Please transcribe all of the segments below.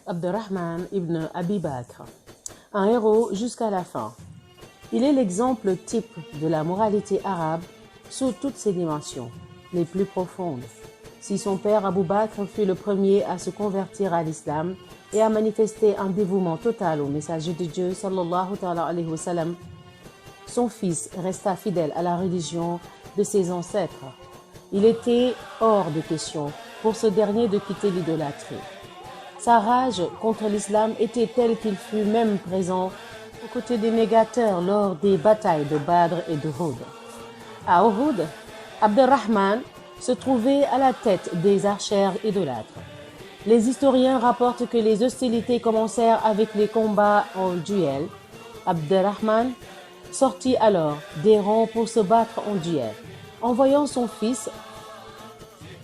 Abdurrahman ibn Abi Bakr, un héros jusqu'à la fin. Il est l'exemple type de la moralité arabe sous toutes ses dimensions, les plus profondes. Si son père Abu Bakr fut le premier à se convertir à l'islam et à manifester un dévouement total au messager de Dieu, sallallahu alayhi wa sallam, son fils resta fidèle à la religion de ses ancêtres. Il était hors de question pour ce dernier de quitter l'idolâtrie. Sa rage contre l'islam était telle qu'il fut même présent aux côtés des négateurs lors des batailles de Badr et de Uhud. À Uhud, Abdurrahman se trouvait à la tête des archères idolâtres. Les historiens rapportent que les hostilités commencèrent avec les combats en duel. Abdurrahman sortit alors des rangs pour se battre en duel. En voyant son fils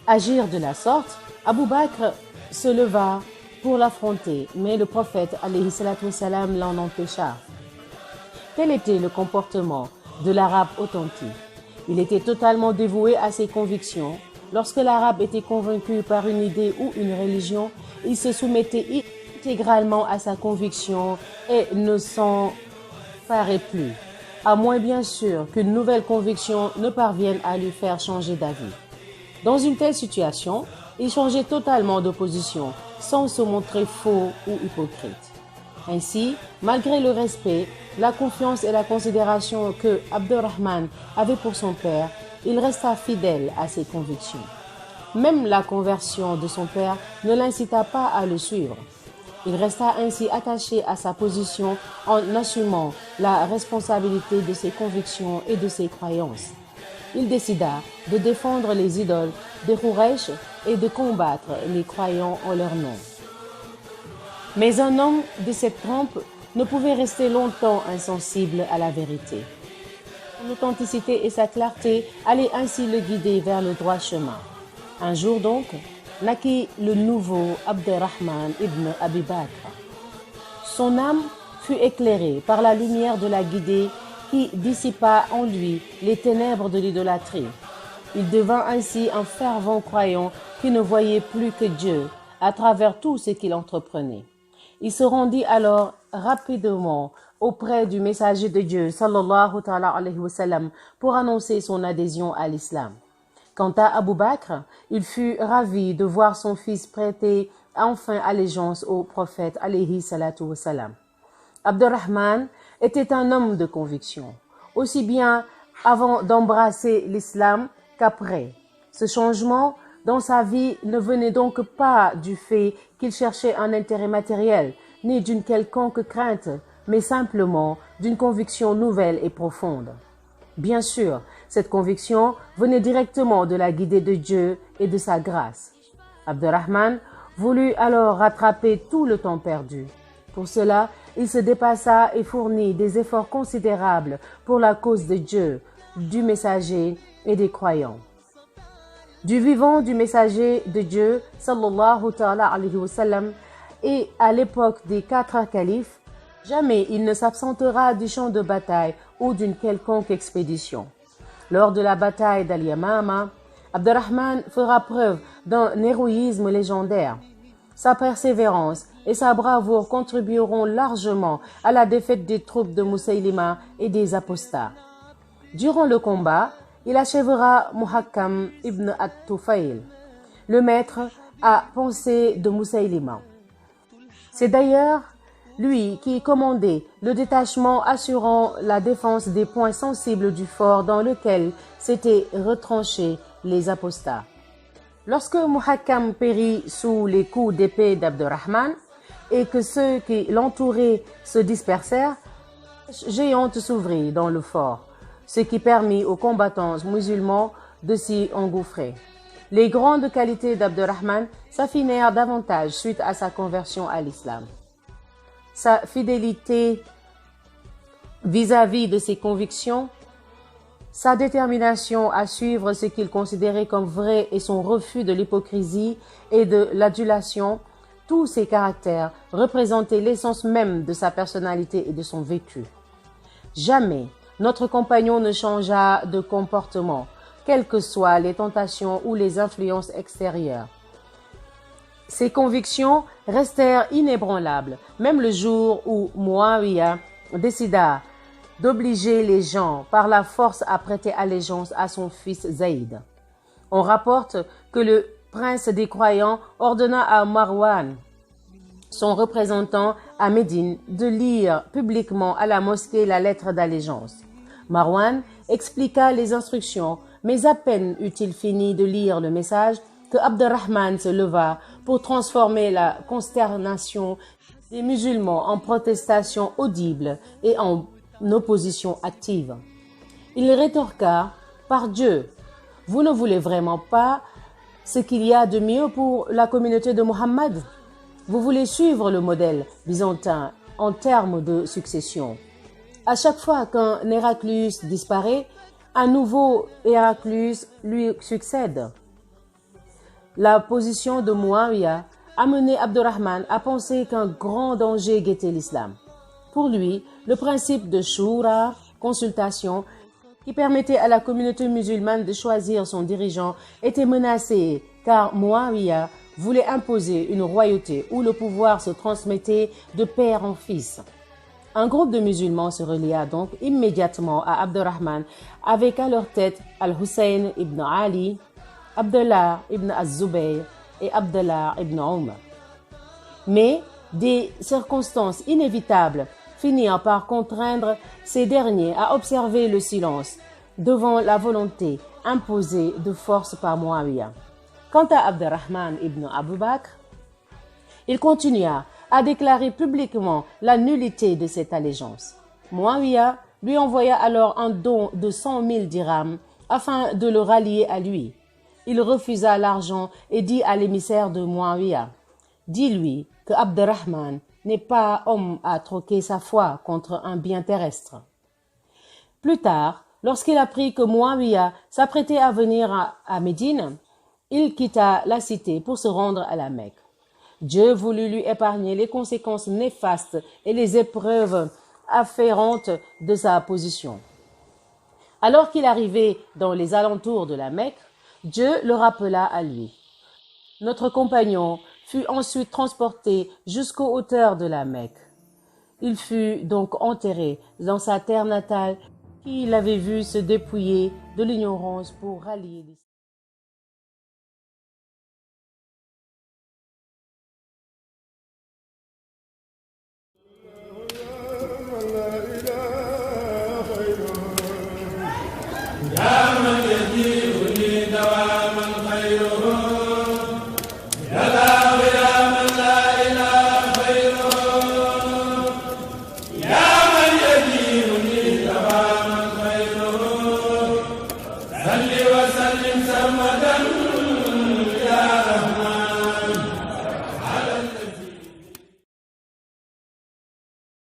agir de la sorte, Abu Bakr se leva pour l'affronter, mais le prophète alayhi salatu wassalam l'en empêcha. Tel était le comportement de l'arabe authentique. Il était totalement dévoué à ses convictions. Lorsque l'arabe était convaincu par une idée ou une religion, il se soumettait intégralement à sa conviction et ne s'en ferait plus, à moins bien sûr qu'une nouvelle conviction ne parvienne à lui faire changer d'avis. Dans une telle situation, il changeait totalement d'opposition, sans se montrer faux ou hypocrite. Ainsi, malgré le respect, la confiance et la considération que Abdurrahman avait pour son père, il resta fidèle à ses convictions. Même la conversion de son père ne l'incita pas à le suivre. Il resta ainsi attaché à sa position en assumant la responsabilité de ses convictions et de ses croyances. Il décida de défendre les idoles des Quraysh et de combattre les croyants en leur nom. Mais un homme de cette trempe ne pouvait rester longtemps insensible à la vérité. Son authenticité et sa clarté allaient ainsi le guider vers le droit chemin. Un jour donc, naquit le nouveau Abdurrahman ibn Abi Bakr. Son âme fut éclairée par la lumière de la guidée qui dissipa en lui les ténèbres de l'idolâtrie. Il devint ainsi un fervent croyant qui ne voyait plus que Dieu à travers tout ce qu'il entreprenait. Il se rendit alors rapidement auprès du messager de Dieu, sallallahu alayhi wa sallam, pour annoncer son adhésion à l'islam. Quant à Abu Bakr, il fut ravi de voir son fils prêter enfin allégeance au prophète alayhi salatu wa sallam. Abdurrahman était un homme de conviction, aussi bien avant d'embrasser l'islam qu'après. Ce changement dans sa vie ne venait donc pas du fait qu'il cherchait un intérêt matériel, ni d'une quelconque crainte, mais simplement d'une conviction nouvelle et profonde. Bien sûr, cette conviction venait directement de la guidée de Dieu et de sa grâce. Abdurrahman voulut alors rattraper tout le temps perdu. Pour cela, il se dépassa et fournit des efforts considérables pour la cause de Dieu, du messager et des croyants. Du vivant du messager de Dieu, sallallahu alayhi wa sallam, et à l'époque des 4 califes, jamais il ne s'absentera du champ de bataille ou d'une quelconque expédition. Lors de la bataille d'Al-Yamama, Abdurrahman fera preuve d'un héroïsme légendaire. Sa persévérance et sa bravoure contribueront largement à la défaite des troupes de Musaylima et des apostats. Durant le combat, il achèvera Muhakkam ibn at-Tufayl, le maître à penser de Musaylima. C'est d'ailleurs lui qui commandait le détachement assurant la défense des points sensibles du fort dans lequel s'étaient retranchés les apostats. Lorsque Muhakkam périt sous les coups d'épée d'Abdurrahman et que ceux qui l'entouraient se dispersèrent, une géante s'ouvrit dans le fort, ce qui permit aux combattants musulmans de s'y engouffrer. Les grandes qualités d'Abdurrahman s'affinèrent davantage suite à sa conversion à l'islam. Sa fidélité vis-à-vis de ses convictions, sa détermination à suivre ce qu'il considérait comme vrai et son refus de l'hypocrisie et de l'adulation, tous ces caractères représentaient l'essence même de sa personnalité et de son vécu. Jamais notre compagnon ne changea de comportement, quelles que soient les tentations ou les influences extérieures. Ses convictions restèrent inébranlables, même le jour où Muawiyah décida d'obliger les gens par la force à prêter allégeance à son fils Zaïd. On rapporte que le prince des croyants ordonna à Marwan, son représentant à Médine, de lire publiquement à la mosquée la lettre d'allégeance. Marwan expliqua les instructions, mais à peine eut-il fini de lire le message que Abderrahman se leva pour transformer la consternation des musulmans en protestation audible et en opposition active. Il rétorqua: « Par Dieu, vous ne voulez vraiment pas ce qu'il y a de mieux pour la communauté de Mohammed. Vous voulez suivre le modèle byzantin en termes de succession. À chaque fois qu'un Héraclius disparaît, un nouveau Héraclius lui succède. » La position de Muawiyah a mené Abderrahman à penser qu'un grand danger guettait l'islam. Pour lui, le principe de Shura, consultation, qui permettait à la communauté musulmane de choisir son dirigeant, était menacé car Muawiyah voulait imposer une royauté où le pouvoir se transmettait de père en fils. Un groupe de musulmans se relia donc immédiatement à Abderrahman avec à leur tête Al-Hussein ibn Ali, Abdallah ibn Az-Zubayr et Abdallah ibn Omar. Mais des circonstances inévitables finirent par contraindre ces derniers à observer le silence devant la volonté imposée de force par Muawiyah. Quant à Abderrahman ibn Abu Bakr, il continua à déclarer publiquement la nullité de cette allégeance. Muawiyah lui envoya alors un don de 100 000 dirhams afin de le rallier à lui. Il refusa l'argent et dit à l'émissaire de Muawiyah: « Dis-lui que Abderrahman n'est pas homme à troquer sa foi contre un bien terrestre. » Plus tard, lorsqu'il apprit que Muawiyah s'apprêtait à venir à Médine, il quitta la cité pour se rendre à la Mecque. Dieu voulut lui épargner les conséquences néfastes et les épreuves afférentes de sa position. Alors qu'il arrivait dans les alentours de la Mecque, Dieu le rappela à lui. Notre compagnon fut ensuite transporté jusqu'aux hauteurs de la Mecque. Il fut donc enterré dans sa terre natale qu'il avait vu se dépouiller de l'ignorance pour rallier l'islam.